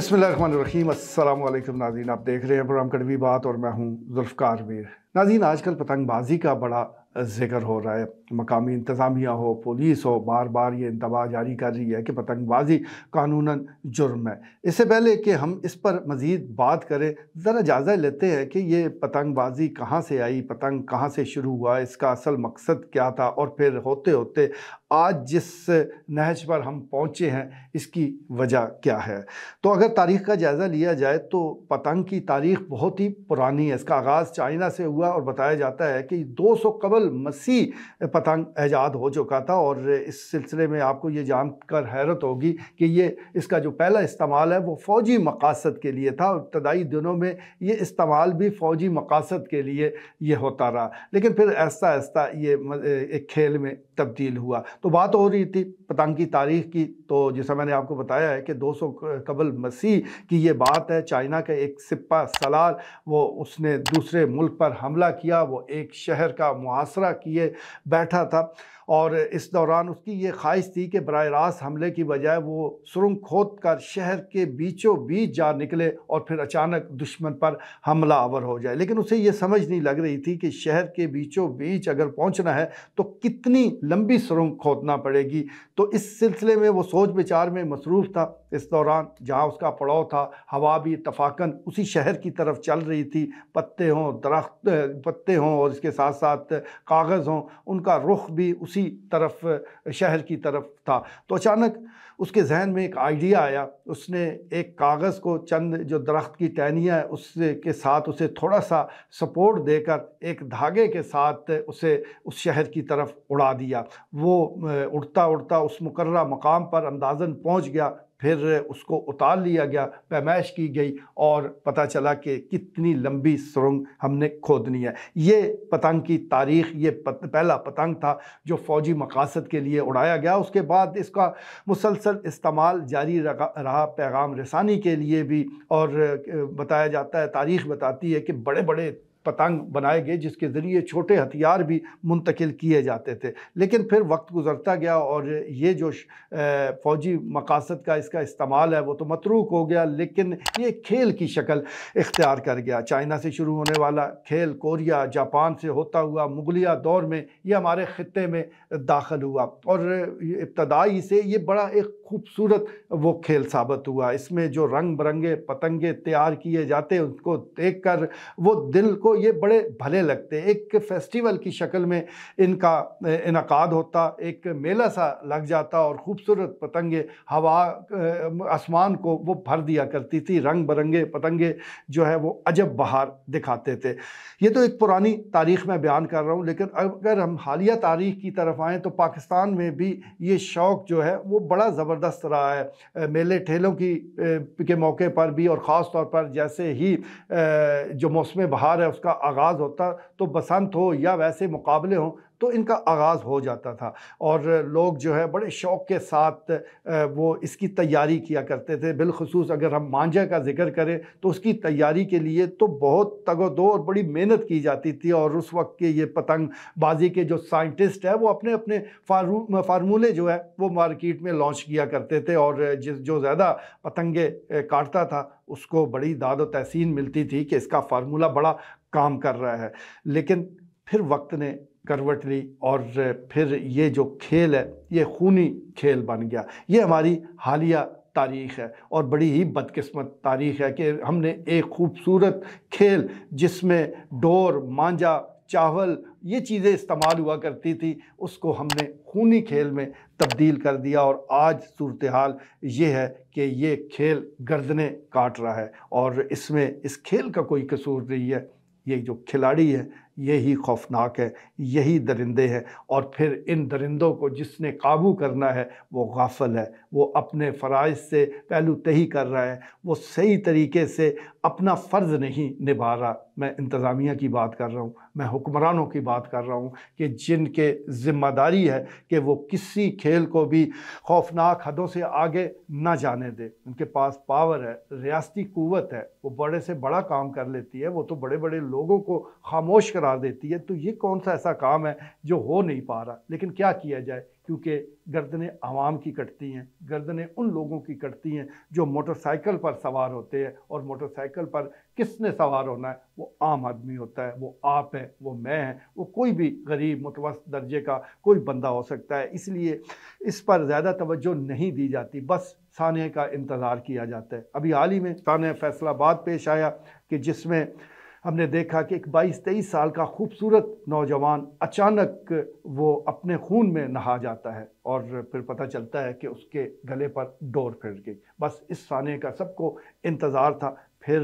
बिस्मिल्लाहिर्रहमानिर्रहीम। अस्सलाम वालेकुम नाज़रीन, आप देख रहे हैं प्रोग्राम कड़वी बात और मैं हूं ज़ुल्फ़कार मीर। नाज़रीन, आजकल पतंगबाजी का बड़ा ज़िक्र हो रहा है। मकामी इंतज़ामिया हो, पुलिस हो, बार बार ये इंतबाह जारी कर रही है कि पतंगबाजी कानूनन जुर्म है। इससे पहले कि हम इस पर मज़ीद बात करें, ज़रा जायज़ा लेते हैं कि ये पतंगबाजी कहाँ से आई, पतंग कहाँ से शुरू हुआ, इसका असल मकसद क्या था और फिर होते होते आज जिस नहज पर हम पहुँचे हैं इसकी वजह क्या है। तो अगर तारीख़ का जायज़ा लिया जाए तो पतंग की तारीख़ बहुत ही पुरानी है। इसका आगाज़ चाइना से हुआ और बताया जाता है कि 200 कबल मसीह पतंग ईजाद हो चुका था। और इस सिलसिले में आपको ये जानकर हैरत होगी कि ये इसका जो पहला इस्तेमाल है वो फ़ौजी मकासद के लिए था। इब्तदाई दिनों में ये इस्तेमाल भी फ़ौजी मकासद के लिए ये होता रहा, लेकिन फिर आहिस्ता आहिस्ता ये एक खेल में तब्दील हुआ। तो बात हो रही थी पतंग की तारीख़ की, तो जैसा मैंने आपको बताया है कि 200 कबल मसीह की ये बात है। चाइना का एक सिपा सलार वो उसने दूसरे मुल्क पर हमला किया, वो एक शहर का मुहासरा किए बैठा था और इस दौरान उसकी ये ख्वाहिश थी कि बराह रास्त हमले की बजाय वो सुरंग खोद कर शहर के बीचों बीच जा निकले और फिर अचानक दुश्मन पर हमला आवर हो जाए। लेकिन उसे ये समझ नहीं लग रही थी कि शहर के बीचों बीच अगर पहुंचना है तो कितनी लंबी सुरंग खोदना पड़ेगी। तो इस सिलसिले में वो सोच विचार में मसरूफ़ था। इस दौरान जहाँ उसका पड़ाव था, हवा भी इत्तफ़ाक़न उसी शहर की तरफ चल रही थी। पत्ते हों, दरख्त पत्ते हों और इसके साथ साथ कागज़ हों, उनका रुख भी उसी तरफ शहर की तरफ था। तो अचानक उसके जहन में एक आइडिया आया। उसने एक कागज़ को चंद जो दरख्त की टहनियाँ है उससे के साथ उसे थोड़ा सा सपोर्ट देकर एक धागे के साथ उसे उस शहर की तरफ उड़ा दिया। वो उड़ता उड़ता उस मुकर्ररा मकाम पर अंदाज़न पहुँच गया। फिर उसको उतार लिया गया, पैमाइश की गई और पता चला कि कितनी लंबी सुरंग हमने खोदनी है। ये पतंग की तारीख़, ये पहला पतंग था जो फ़ौजी मकासद के लिए उड़ाया गया। उसके बाद इसका मुसलसल इस्तेमाल जारी रहा पैगाम रसानी के लिए भी। और बताया जाता है, तारीख़ बताती है कि बड़े बड़े पतंग बनाए गए जिसके ज़रिए छोटे हथियार भी मुंतकिल किए जाते थे। लेकिन फिर वक्त गुज़रता गया और ये जो फ़ौजी मकासद का इसका इस्तेमाल है वो तो मतरूक हो गया, लेकिन ये खेल की शक्ल इख्तियार कर गया। चाइना से शुरू होने वाला खेल कोरिया, जापान से होता हुआ मुगलिया दौर में ये हमारे ख़ित्ते में दाखिल हुआ और इब्तदाई से ये बड़ा एक खूबसूरत वो खेल साबित हुआ। इसमें जो रंग बिरंगे पतंगे तैयार किए जाते उनको देख कर वो दिल को ये बड़े भले लगते। एक फेस्टिवल की शक्ल में इनका इनकाद होता, एक मेला सा लग जाता और ख़ूबसूरत पतंगे हवा आसमान को वो भर दिया करती थी। रंग बिरंगे पतंगे जो है वो अजब बहार दिखाते थे। ये तो एक पुरानी तारीख़ में बयान कर रहा हूँ, लेकिन अगर हम हालिया तारीख़ की तरफ आएँ तो पाकिस्तान में भी ये शौक़ जो है वो बड़ा ज़बरदस्त रहा है। मेले ठेलों के मौके पर भी और ख़ास तौर पर जैसे ही जो मौसम बहार है उसका आगाज़ होता, तो बसंत हो या वैसे मुकाबले हों तो इनका आगाज़ हो जाता था और लोग जो है बड़े शौक़ के साथ वो इसकी तैयारी किया करते थे। बिलख़ुसूस अगर हम मांझा का ज़िक्र करें तो उसकी तैयारी के लिए तो बहुत तगोदो और बड़ी मेहनत की जाती थी। और उस वक्त के ये पतंगबाजी के जो साइंटिस्ट हैं वो अपने अपने फार्मूले जो है वो मार्केट में लॉन्च किया करते थे और जो ज़्यादा पतंगे काटता था उसको बड़ी दाद व तहसीन मिलती थी कि इसका फार्मूला बड़ा काम कर रहा है। लेकिन फिर वक्त ने करवट ली और फिर ये जो खेल है ये खूनी खेल बन गया। ये हमारी हालिया तारीख़ है और बड़ी ही बदकिस्मत तारीख़ है कि हमने एक खूबसूरत खेल जिसमें डोर, मांझा, चावल ये चीज़ें इस्तेमाल हुआ करती थी उसको हमने खूनी खेल में तब्दील कर दिया। और आज सूरत हाल ये है कि ये खेल गर्दनें काट रहा है और इसमें इस खेल का कोई कसूर नहीं है। ये जो खिलाड़ी है यही खौफनाक है, यही दरिंदे हैं और फिर इन दरिंदों को जिसने काबू करना है वो गाफिल है, वो अपने फ़राइज़ से पहलू तही कर रहा है, वो सही तरीके से अपना फ़र्ज़ नहीं निभा रहा। मैं इंतज़ामिया की बात कर रहा हूँ, मैं हुक्मरानों की बात कर रहा हूँ कि जिनके ज़िम्मेदारी है कि वो किसी खेल को भी खौफनाक हदों से आगे ना जाने दे। उनके पास पावर है, रियासती क़ुव्वत है, वो बड़े से बड़ा काम कर लेती है। वो तो बड़े बड़े लोगों को खामोश करा करार देती है। तो ये कौन सा ऐसा काम है जो हो नहीं पा रहा, लेकिन क्या किया जाए, क्योंकि गर्दनें आवाम की कटती हैं, गर्दनें उन लोगों की कटती हैं जो मोटरसाइकिल पर सवार होते हैं, और मोटरसाइकिल पर किसने सवार होना है? वो आम आदमी होता है, वो आप है, वो मैं है, वो कोई भी गरीब मुतवस्सित दर्जे का कोई बंदा हो सकता है। इसलिए इस पर ज़्यादा तवज्जो नहीं दी जाती, बस साने का इंतज़ार किया जाता है। अभी हाल ही में साने फैसलाबाद पेश आया कि जिसमें हमने देखा कि एक 22-23 साल का खूबसूरत नौजवान अचानक वो अपने खून में नहा जाता है, और फिर पता चलता है कि उसके गले पर डोर फिर गई। बस इस साने का सबको इंतज़ार था। फिर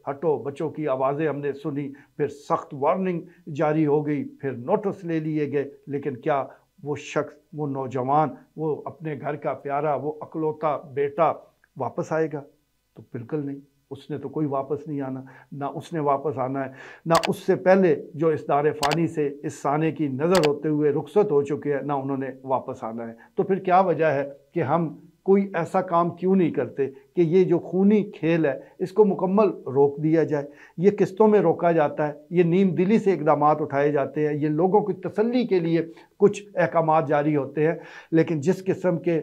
हटो बच्चों की आवाज़ें हमने सुनी, फिर सख्त वार्निंग जारी हो गई, फिर नोटिस ले लिए गए, लेकिन क्या वो शख्स, वो नौजवान, वो अपने घर का प्यारा, वो अकलौता बेटा वापस आएगा? तो बिल्कुल नहीं। उसने तो कोई वापस नहीं आना, ना उसने वापस आना है, ना उससे पहले जो इस दारे फ़ानी से इस साने की नज़र होते हुए रुखसत हो चुके हैं, ना उन्होंने वापस आना है। तो फिर क्या वजह है कि हम कोई ऐसा काम क्यों नहीं करते कि ये जो खूनी खेल है इसको मुकम्मल रोक दिया जाए? ये किस्तों में रोका जाता है, ये नीम दिली से इक़दामात उठाए जाते हैं, ये लोगों की तसल्ली के लिए कुछ अहकामात जारी होते हैं, लेकिन जिस किस्म के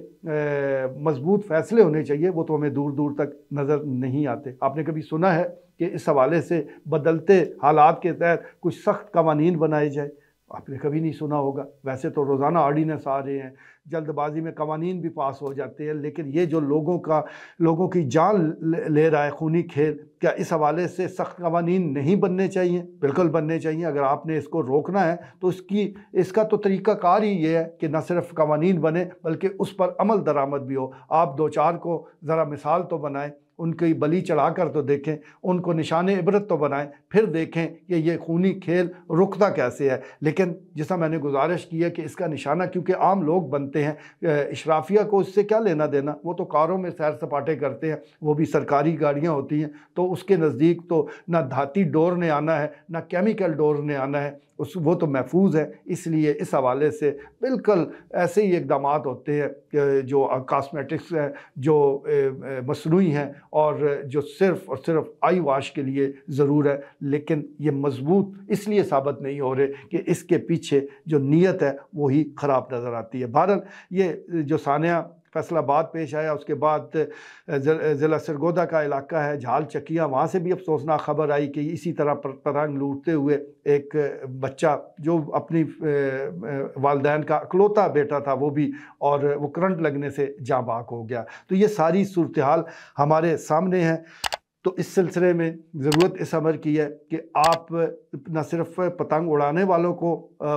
मजबूत फ़ैसले होने चाहिए वो तो हमें दूर दूर तक नज़र नहीं आते। आपने कभी सुना है कि इस हवाले से बदलते हालात के तहत कुछ सख्त कवानीन बनाए जाए? आपने कभी नहीं सुना होगा। वैसे तो रोज़ाना ऑर्डिनेंस आ रहे हैं, जल्दबाजी में कवानीन भी पास हो जाते हैं, लेकिन ये जो लोगों की जान ले रहा है खूनी खेल, क्या इस हवाले से सख्त कवानीन नहीं बनने चाहिए? बिल्कुल बनने चाहिए। अगर आपने इसको रोकना है तो इसका तो तरीक़ाकार ही ये है कि न सिर्फ कवानीन बने बल्कि उस पर अमल दरामद भी हो। आप दो चार को ज़रा मिसाल तो बनाएं, उनकी बलि चढ़ा कर तो देखें, उनको निशान इबरत तो बनाएं, फिर देखें कि ये खूनी खेल रुकता कैसे है। लेकिन जैसा मैंने गुजारिश की है कि इसका निशाना क्योंकि आम लोग बनते हैं, इशराफिया को इससे क्या लेना देना? वो तो कारों में सैर सपाटे करते हैं, वो भी सरकारी गाड़ियाँ होती हैं, तो उसके नज़दीक तो ना धाती डोर ने आना है, ना केमिकल डोर ने आना है, वो तो महफूज है। इसलिए इस हवाले से बिल्कुल ऐसे ही इक़दामात होते हैं जो कॉस्मेटिक्स हैं, जो मसनूई हैं और जो सिर्फ़ और सिर्फ आई वाश के लिए ज़रूर है, लेकिन ये मजबूत इसलिए साबित नहीं हो रहे कि इसके पीछे जो नीयत है वही ख़राब नज़र आती है। बहरहाल ये जो सानिया फैसलाबाद पेश आया, उसके बाद ज़िला सरगोदा का इलाका है झाल चकिया, वहाँ से भी अफसोसनाक खबर आई कि इसी तरह पतंग लूटते हुए एक बच्चा जो अपनी वालिदैन का इकलौता बेटा था वो भी, और वो करंट लगने से जाँ बाक हो गया। तो ये सारी सूरत हाल हमारे सामने है। तो इस सिलसिले में ज़रूरत इस अमर की है कि आप न सिर्फ पतंग उड़ाने वालों को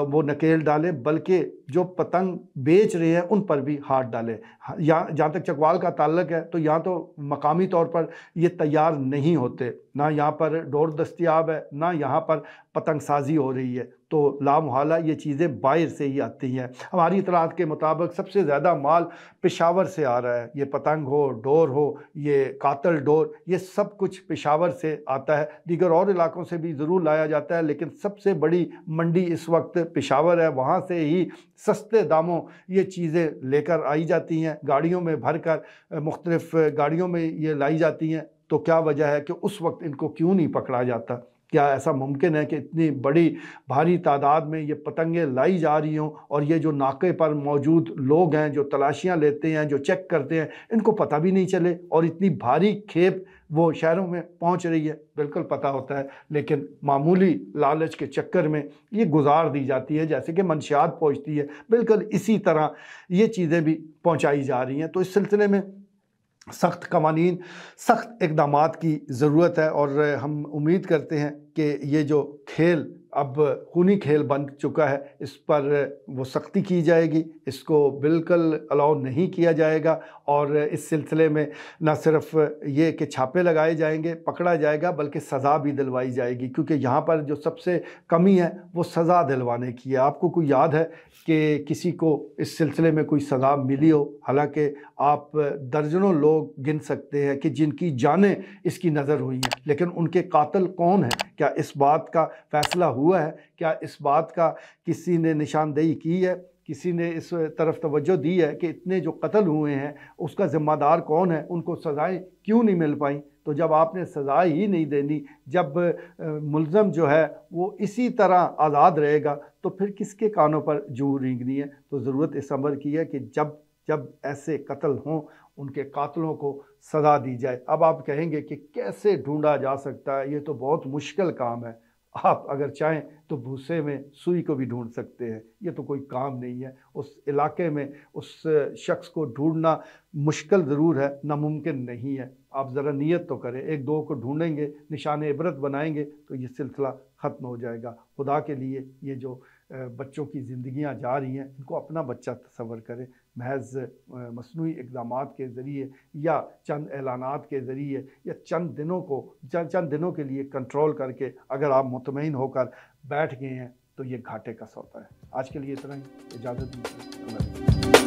वो नकेल डालें, बल्कि जो पतंग बेच रहे हैं उन पर भी हाथ डालें। यहाँ जहाँ तक चकवाल का ताल्लुक है तो यहाँ तो मकामी तौर पर ये तैयार नहीं होते, ना यहाँ पर डोर दस्तियाब है, ना यहाँ पर पतंग साजी हो रही है, तो लामुहाला ये चीज़ें बाहर से ही आती हैं। हमारी इतलात के मुताबिक सबसे ज़्यादा माल पेशावर से आ रहा है। ये पतंग हो, डोर हो, ये कातल डोर, ये सब कुछ पेशावर से आता है। दीगर और इलाकों से भी ज़रूर लाया जाता है, लेकिन सबसे बड़ी मंडी इस वक्त पेशावर है। वहाँ से ही सस्ते दामों ये चीज़ें लेकर आई जाती हैं, गाड़ियों में भर कर मुख्तलिफ़ गाड़ियों में ये लाई जाती हैं। तो क्या वजह है कि उस वक्त इनको क्यों नहीं पकड़ा जाता? क्या ऐसा मुमकिन है कि इतनी बड़ी भारी तादाद में ये पतंगें लाई जा रही हों और ये जो नाके पर मौजूद लोग हैं, जो तलाशियां लेते हैं, जो चेक करते हैं, इनको पता भी नहीं चले और इतनी भारी खेप वो शहरों में पहुंच रही है? बिल्कुल पता होता है, लेकिन मामूली लालच के चक्कर में ये गुजार दी जाती है, जैसे कि मंशियात पहुंचती है, बिल्कुल इसी तरह ये चीज़ें भी पहुंचाई जा रही हैं। तो इस सिलसिले में सख्त कवानीन, सख्त इक़दामात की ज़रूरत है, और हम उम्मीद करते हैं कि ये जो खेल अब खूनी खेल बन चुका है, इस पर वो सख्ती की जाएगी, इसको बिल्कुल अलाउ नहीं किया जाएगा। और इस सिलसिले में न सिर्फ ये कि छापे लगाए जाएंगे, पकड़ा जाएगा, बल्कि सज़ा भी दिलवाई जाएगी, क्योंकि यहाँ पर जो सबसे कमी है वो सज़ा दिलवाने की है। आपको कोई याद है कि किसी को इस सिलसिले में कोई सज़ा मिली हो? हालांकि आप दर्जनों लोग गिन सकते हैं कि जिनकी जानें इसकी नज़र हुई हैं, लेकिन उनके कातिल कौन है? क्या इस बात का फ़ैसला हुआ है? क्या इस बात का किसी ने निशानदेही की है? किसी ने इस तरफ तवज्जो दी है कि इतने जो कत्ल हुए हैं उसका ज़िम्मेदार कौन है? उनको सज़ाएं क्यों नहीं मिल पाई? तो जब आपने सज़ा ही नहीं देनी, जब मुल्ज़म जो है वो इसी तरह आज़ाद रहेगा, तो फिर किसके कानों पर जूं रेंगनी है। तो ज़रूरत इस अमर की है कि जब जब ऐसे कत्ल हों, उनके कातलों को सज़ा दी जाए। अब आप कहेंगे कि कैसे ढूंढा जा सकता है, ये तो बहुत मुश्किल काम है। आप अगर चाहें तो भूसे में सुई को भी ढूंढ सकते हैं, ये तो कोई काम नहीं है। उस इलाके में उस शख्स को ढूंढना मुश्किल ज़रूर है, नामुमकिन नहीं है। आप ज़रा नियत तो करें, एक दो को ढूंढेंगे, निशान इबरत बनाएंगे, तो ये सिलसिला ख़त्म हो जाएगा। खुदा के लिए ये जो बच्चों की ज़िंदगियाँ जा रही हैं, इनको अपना बच्चा तस्वर करें। महज मसनूई इक़दामात के ज़रिए या चंद ऐलानात के ज़रिए या चंद दिनों के लिए कंट्रोल करके अगर आप मुतमईन होकर बैठ गए हैं, तो ये घाटे का सौदा है। आज के लिए इतना ही, इजाज़त दीजिए।